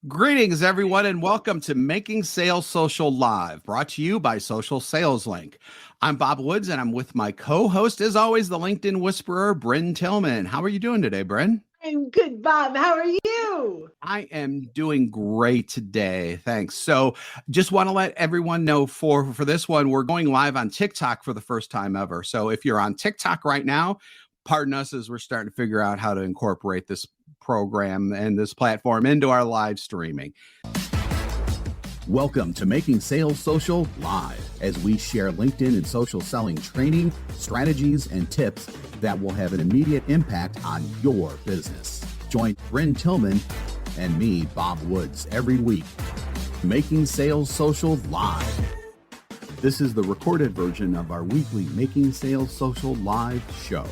Greetings, everyone, and welcome to Making Sales Social Live, brought to you by Social Sales Link. I'm Bob Woods, and I'm with my co-host, as always, the LinkedIn Whisperer, Bryn Tillman. How are you doing today, Bryn? I'm good, Bob. How are you? I am doing great today. Thanks. So just want to let everyone know for this one, we're going live on TikTok for the first time ever. So if you're on TikTok right now, pardon us as we're starting to figure out how to incorporate this program and this platform into our live streaming. Welcome to Making Sales Social Live, as we share LinkedIn and social selling training, strategies, and tips that will have an immediate impact on your business. Join Bryn Tillman and me, Bob Woods, every week. Making Sales Social Live. This is the recorded version of our weekly Making Sales Social Live show.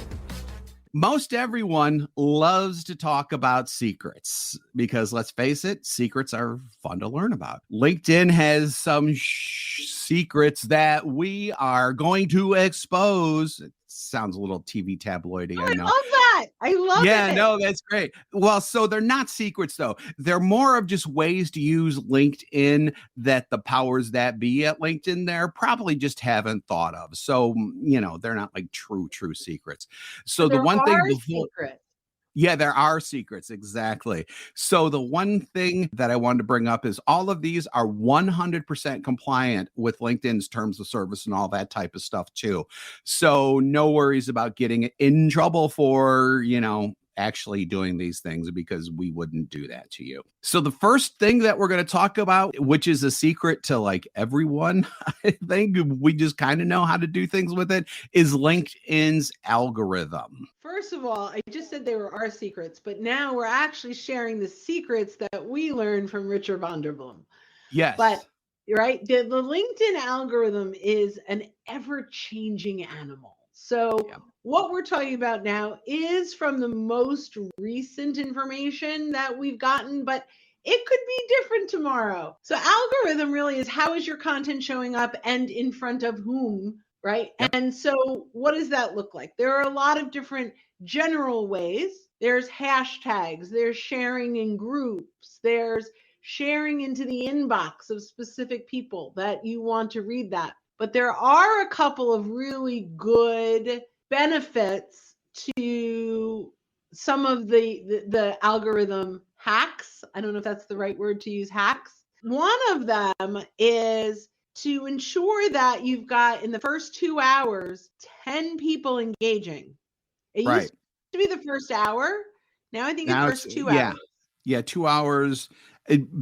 Most everyone loves to talk about secrets because, let's face it, secrets are fun to learn about. LinkedIn has some secrets that we are going to expose. It sounds a little TV tabloidy, Oh, I know. I love that. I love it. Yeah, no, that's great. Well, so they're not secrets, though. They're more of just ways to use LinkedIn that the powers that be at LinkedIn there probably just haven't thought of. So, they're not like true secrets. So the There one thing are before, secrets. yeah, there are secrets. Exactly. So the one thing that I wanted to bring up is all of these are 100% compliant with LinkedIn's terms of service and all that type of stuff too. So no worries about getting in trouble for, actually doing these things, because we wouldn't do that to you. So the first thing that we're going to talk about, which is a secret to like everyone, I think we just kind of know how to do things with it, is LinkedIn's algorithm. First of all, I just said they were our secrets, but now we're actually sharing the secrets that we learned from Richard Vanderbloom. Yes. But right, the LinkedIn algorithm is an ever-changing animal. So what we're talking about now is from the most recent information that we've gotten, but it could be different tomorrow. So algorithm really is, how is your content showing up and in front of whom, right? Yep. And so what does that look like? There are a lot of different general ways. There's hashtags, there's sharing in groups, there's sharing into the inbox of specific people that you want to read that. But there are a couple of really good benefits to some of the algorithm hacks. I don't know if that's the right word to use, hacks. One of them is to ensure that you've got, in the first 2 hours, 10 people engaging. It used to be the first hour. Now I think it's first 2 hours. Yeah, 2 hours.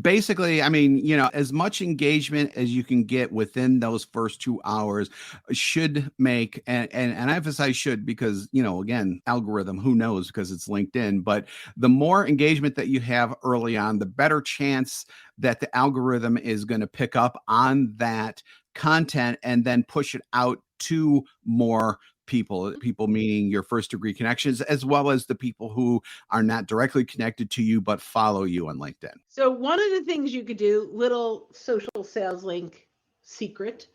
Basically, I mean, as much engagement as you can get within those first 2 hours should make, and I emphasize should because, again, algorithm, who knows, because it's LinkedIn, but the more engagement that you have early on, the better chance that the algorithm is going to pick up on that content and then push it out to more people meaning your first degree connections, as well as the people who are not directly connected to you but follow you on LinkedIn. So one of the things you could do, little Social Sales Link secret,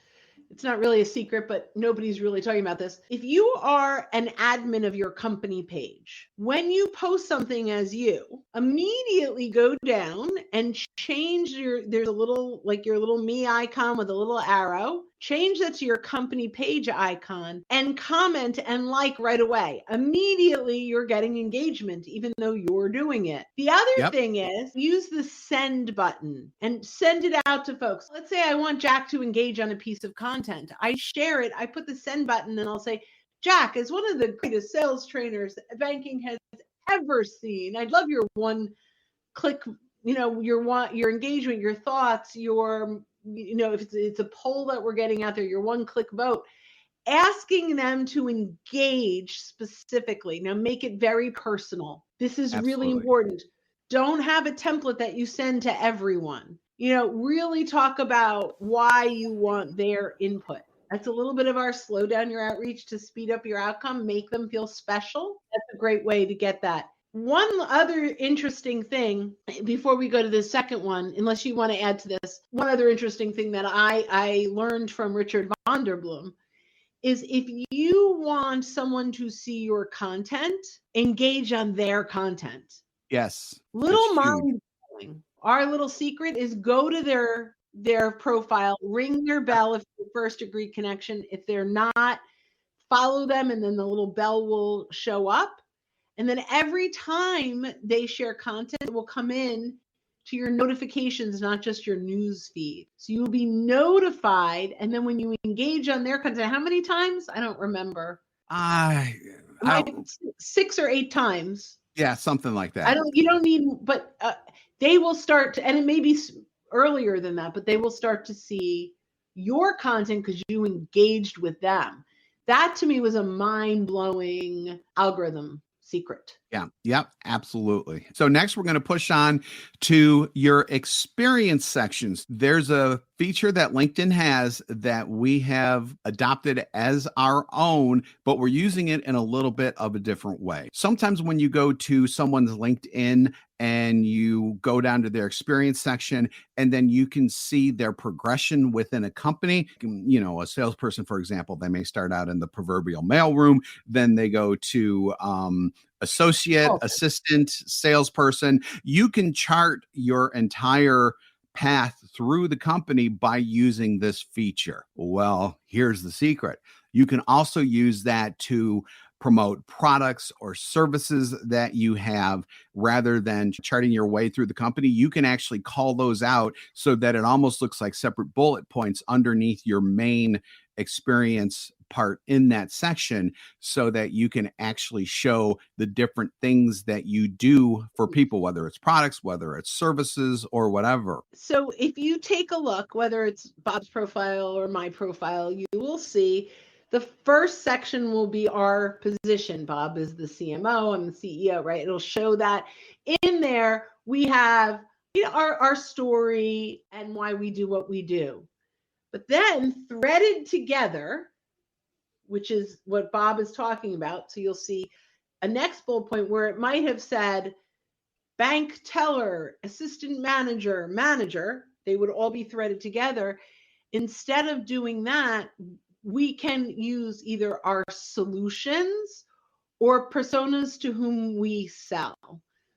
it's not really a secret, but nobody's really talking about this. If you are an admin of your company page, when you post something as you, immediately go down and change there's a little, like your little me icon with a little arrow, change that to your company page icon and comment and like right away. Immediately you're getting engagement, even though you're doing it. The other thing is, use the send button and send it out to folks. Let's say I want Jack to engage on a piece of content. I share it, I put the send button and I'll say, Jack is one of the greatest sales trainers banking has ever seen. I'd love your one click, your engagement, your thoughts, if it's a poll that we're getting out there, your one click vote, asking them to engage specifically. Now make it very personal. This is really important. Don't have a template that you send to everyone. Really talk about why you want their input. That's a little bit of our slow down your outreach to speed up your outcome, make them feel special. That's a great way to get that. One other interesting thing before we go to the second one, unless you want to add to this, one other interesting thing that I learned from Richard Vanderbloom is, if you want someone to see your content, engage on their content. Yes. Little mind blowing. Our little secret is go to their profile, ring their bell if it's a first degree connection. If they're not, follow them, and then the little bell will show up. And then every time they share content, it will come in to your notifications, not just your news feed. So you'll be notified. And then when you engage on their content, how many times? I don't remember. I 6 or 8 times. Yeah, something like that. You don't need, but they will start to, and it may be earlier than that, but they will start to see your content because you engaged with them. That to me was a mind-blowing algorithm secret. Yeah. Yep. Absolutely. So next we're going to push on to your experience sections. There's a feature that LinkedIn has that we have adopted as our own, but we're using it in a little bit of a different way. Sometimes when you go to someone's LinkedIn and you go down to their experience section, and then you can see their progression within a company. You know, a salesperson, for example, they may start out in the proverbial mailroom, then they go to associate, assistant, salesperson. You can chart your entire path through the company by using this feature. Well, here's the secret. You can also use that to promote products or services that you have rather than charting your way through the company. You can actually call those out so that it almost looks like separate bullet points underneath your main experience part in that section, so that you can actually show the different things that you do for people, whether it's products, whether it's services, or whatever. So if you take a look, whether it's Bob's profile or my profile, you will see the first section will be our position. Bob is the CMO, I'm the CEO, right? It'll show that. In there, we have our story and why we do what we do. But then threaded together, which is what Bob is talking about. So you'll see a next bullet point where it might have said bank teller, assistant manager, manager. They would all be threaded together. Instead of doing that, we can use either our solutions or personas to whom we sell.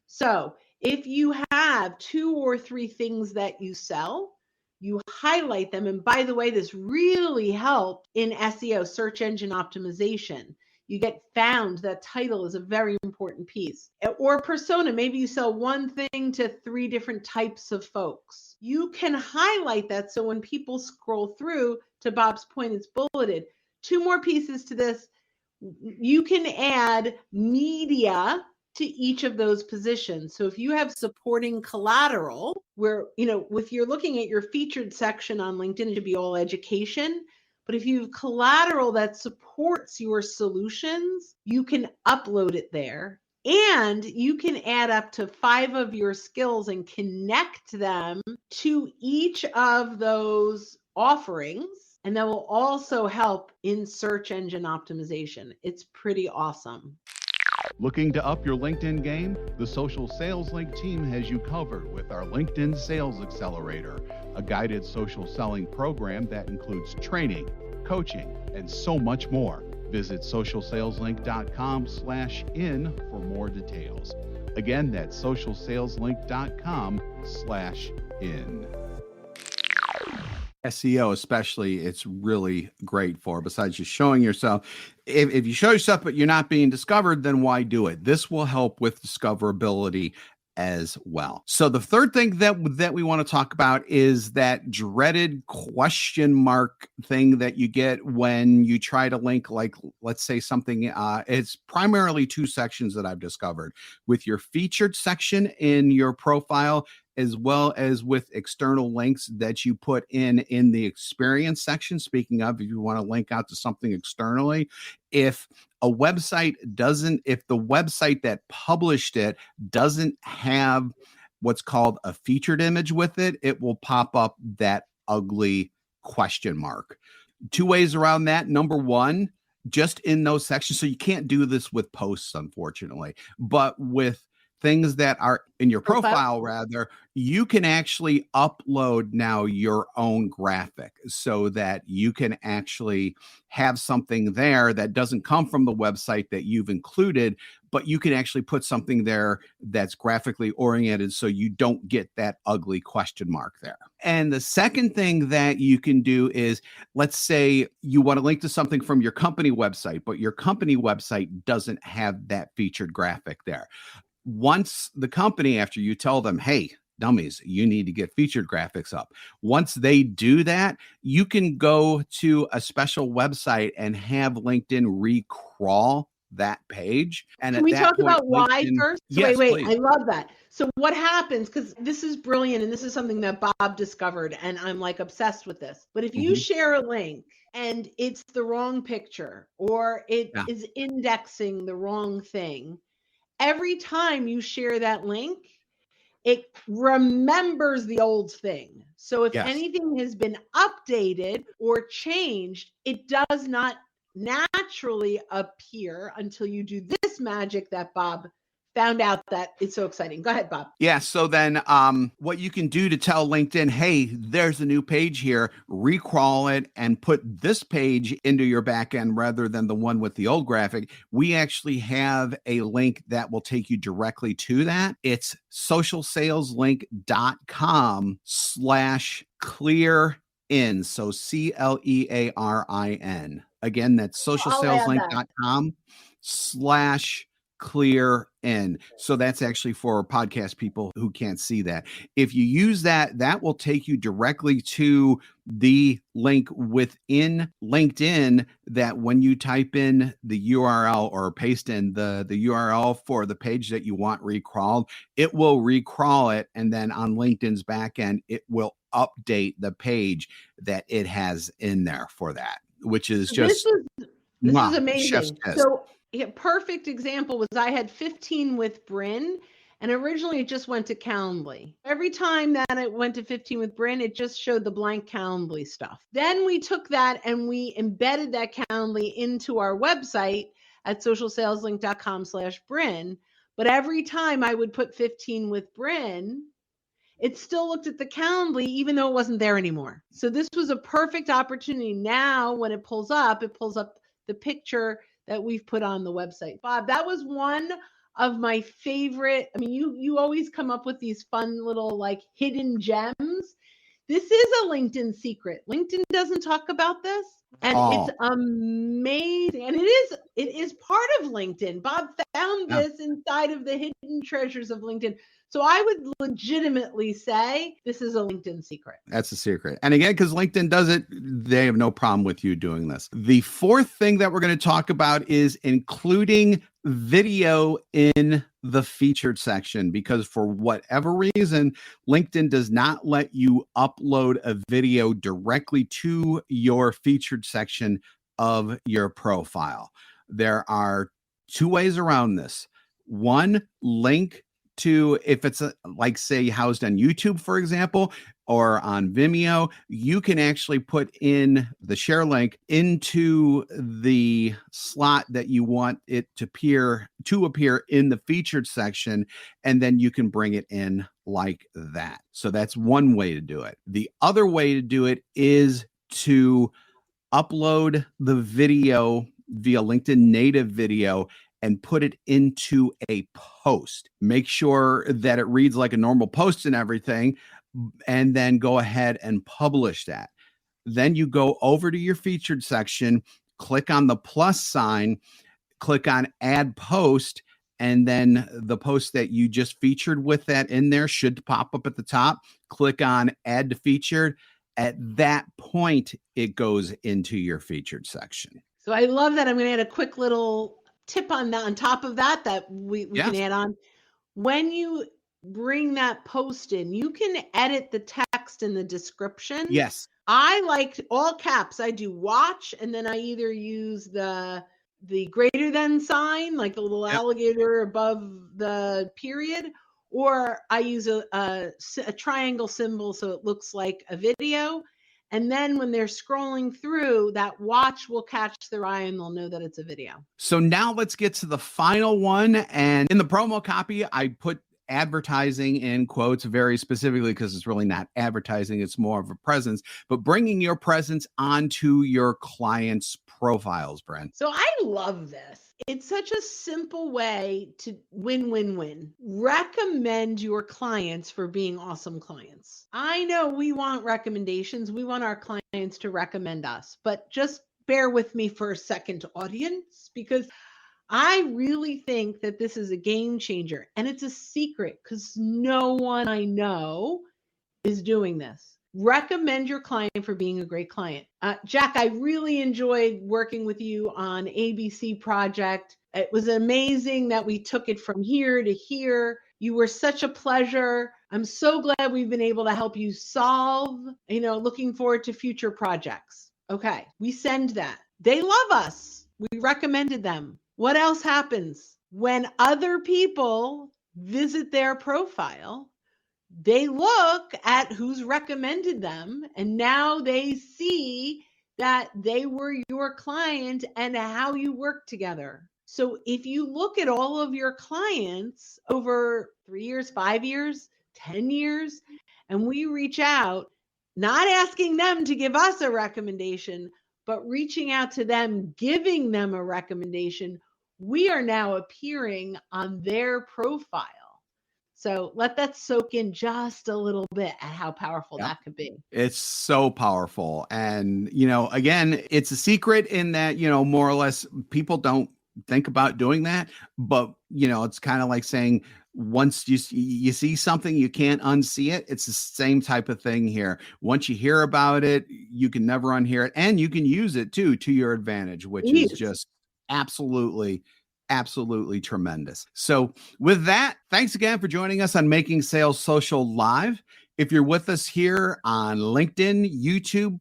So if you have 2 or 3 things that you sell, you highlight them. And by the way, this really helped in SEO, search engine optimization. You get found. That title is a very important piece. Or persona, maybe you sell one thing to 3 different types of folks. You can highlight that so when people scroll through, to Bob's point, it's bulleted. 2 more pieces to this. You can add media to each of those positions. So if you have supporting collateral, where, if you're looking at your featured section on LinkedIn, it should be all education. But if you have collateral that supports your solutions, you can upload it there. And you can add up to 5 of your skills and connect them to each of those offerings. And that will also help in search engine optimization. It's pretty awesome. Looking to up your LinkedIn game? The Social Sales Link team has you covered with our LinkedIn Sales Accelerator, a guided social selling program that includes training, coaching, and so much more. Visit socialsaleslink.com/in for more details. Again, that's socialsaleslink.com/in. SEO especially, it's really great for, besides just showing yourself. If you show yourself but you're not being discovered, then why do it? This will help with discoverability as well. So the third thing that we want to talk about is that dreaded question mark thing that you get when you try to link, like, let's say something, it's primarily 2 sections that I've discovered, with your featured section in your profile, as well as with external links that you put in the experience section. Speaking of, if you want to link out to something externally, if the website that published it doesn't have what's called a featured image with it, it will pop up that ugly question mark. 2 ways around that. Number one, just in those sections. So you can't do this with posts, unfortunately, but with things that are in your Profile. profile, rather, you can actually upload now your own graphic so that you can actually have something there that doesn't come from the website that you've included, but you can actually put something there that's graphically oriented so you don't get that ugly question mark there. And the second thing that you can do is, let's say you want to link to something from your company website, but your company website doesn't have that featured graphic there. Once the company, after you tell them, hey, dummies, you need to get featured graphics up. Once they do that, you can go to a special website and have LinkedIn recrawl that page. And Can at we that talk point, about why LinkedIn, first? So yes, wait, please. I love that. So what happens, because this is brilliant and this is something that Bob discovered and I'm like obsessed with this. But if you share a link and it's the wrong picture or it Yeah. is indexing the wrong thing, every time you share that link, it remembers the old thing. So if Yes. anything has been updated or changed, it does not naturally appear until you do this magic that Bob found out that it's so exciting. Go ahead, Bob. Yeah. So then what you can do to tell LinkedIn, hey, there's a new page here, recrawl it and put this page into your backend rather than the one with the old graphic. We actually have a link that will take you directly to that. It's socialsaleslink.com/clearin. So CLEARIN. Again, that's I'll add that. socialsaleslink.com/clearin. So that's actually for podcast people who can't see that. If you use that, that will take you directly to the link within LinkedIn that when you type in the URL or paste in the URL for the page that you want recrawled, it will recrawl it. And then on LinkedIn's backend, it will update the page that it has in there for that, which is just this is chef's amazing. kiss. So a perfect example was I had 15 with Bryn, and originally it just went to Calendly. Every time that it went to 15 with Bryn, it just showed the blank Calendly stuff. Then we took that and we embedded that Calendly into our website at socialsaleslink.com/Bryn. But every time I would put 15 with Bryn, it still looked at the Calendly, even though it wasn't there anymore. So this was a perfect opportunity. Now, when it pulls up the picture that we've put on the website. Bob, that was one of my favorite. I mean, you always come up with these fun little like hidden gems. This is a LinkedIn secret. LinkedIn doesn't talk about this. And it's amazing. And it is part of LinkedIn. Bob found this inside of the hidden treasures of LinkedIn. So I would legitimately say this is a LinkedIn secret. That's a secret. And again, because LinkedIn does it, they have no problem with you doing this. The fourth thing that we're going to talk about is including video in the featured section, because for whatever reason, LinkedIn does not let you upload a video directly to your featured section of your profile. There are two ways around this. One, link to, if it's like say housed on YouTube, for example, or on Vimeo, you can actually put in the share link into the slot that you want it to appear in the featured section, and then you can bring it in like that. So that's one way to do it. The other way to do it is to upload the video via LinkedIn native video and put it into a post. Make sure that it reads like a normal post and everything, and then go ahead and publish that. Then you go over to your featured section, click on the plus sign, click on add post, and then the post that you just featured with that in there should pop up at the top. Click on add to featured. At that point, it goes into your featured section. So I love that. I'm going to add a quick little tip on that, on top of that we can add on. When you bring that post in, you can edit the text in the description. Yes. I liked all caps. I do watch, and then I either use the greater than sign, like the little alligator above the period, or I use a triangle symbol so it looks like a video. And then when they're scrolling through, that watch will catch their eye and they'll know that it's a video. So now let's get to the final one. And in the promo copy, I put advertising in quotes very specifically because it's really not advertising. It's more of a presence, but bringing your presence onto your clients' profiles, Brent. So I love this. It's such a simple way to win. Recommend your clients for being awesome clients. I know we want recommendations. We want our clients to recommend us, but just bear with me for a second, audience, because I really think that this is a game changer, and it's a secret because no one I know is doing this. Recommend your client for being a great client. Jack, I really enjoyed working with you on ABC Project. It was amazing that we took it from here to here. You were such a pleasure. I'm so glad we've been able to help you solve, looking forward to future projects. Okay, we send that. They love us. We recommended them. What else happens? When other people visit their profile, they look at who's recommended them, and now they see that they were your client and how you work together. So if you look at all of your clients over 3 years, 5 years, 10 years, and we reach out, not asking them to give us a recommendation, but reaching out to them, giving them a recommendation, we are now appearing on their profile. So let that soak in just a little bit at how powerful that could be. It's so powerful. And, again, it's a secret in that, more or less people don't think about doing that. But, it's kind of like saying, once you see something, you can't unsee it. It's the same type of thing here. Once you hear about it, you can never unhear it. And you can use it too, to your advantage, which is just absolutely tremendous. So with that, thanks again for joining us on Making Sales Social Live. If you're with us here on LinkedIn, YouTube,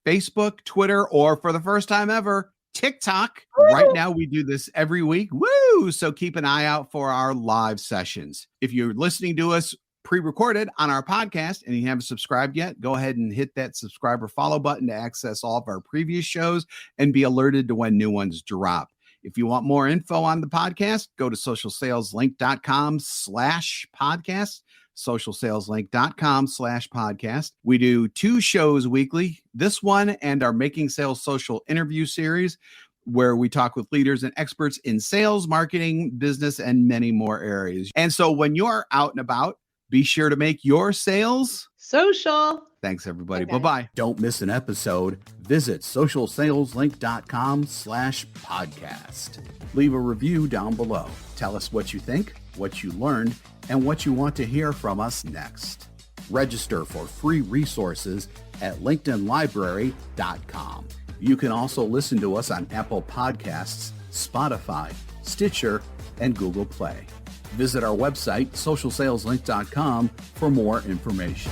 Facebook, Twitter, or for the first time ever, TikTok. Right now, we do this every week. Woo! So keep an eye out for our live sessions. If you're listening to us pre-recorded on our podcast and you haven't subscribed yet, go ahead and hit that subscribe or follow button to access all of our previous shows and be alerted to when new ones drop. If you want more info on the podcast, go to socialsaleslink.com/podcast, socialsaleslink.com/podcast. We do 2 shows weekly, this one and our Making Sales Social interview series, where we talk with leaders and experts in sales, marketing, business, and many more areas. And so when you're out and about, be sure to make your sales social. Thanks, everybody. Okay. Bye-bye. Don't miss an episode. Visit socialsaleslink.com/podcast. Leave a review down below. Tell us what you think, what you learned, and what you want to hear from us next. Register for free resources at linkedinlibrary.com. You can also listen to us on Apple Podcasts, Spotify, Stitcher, and Google Play. Visit our website, socialsaleslink.com, for more information.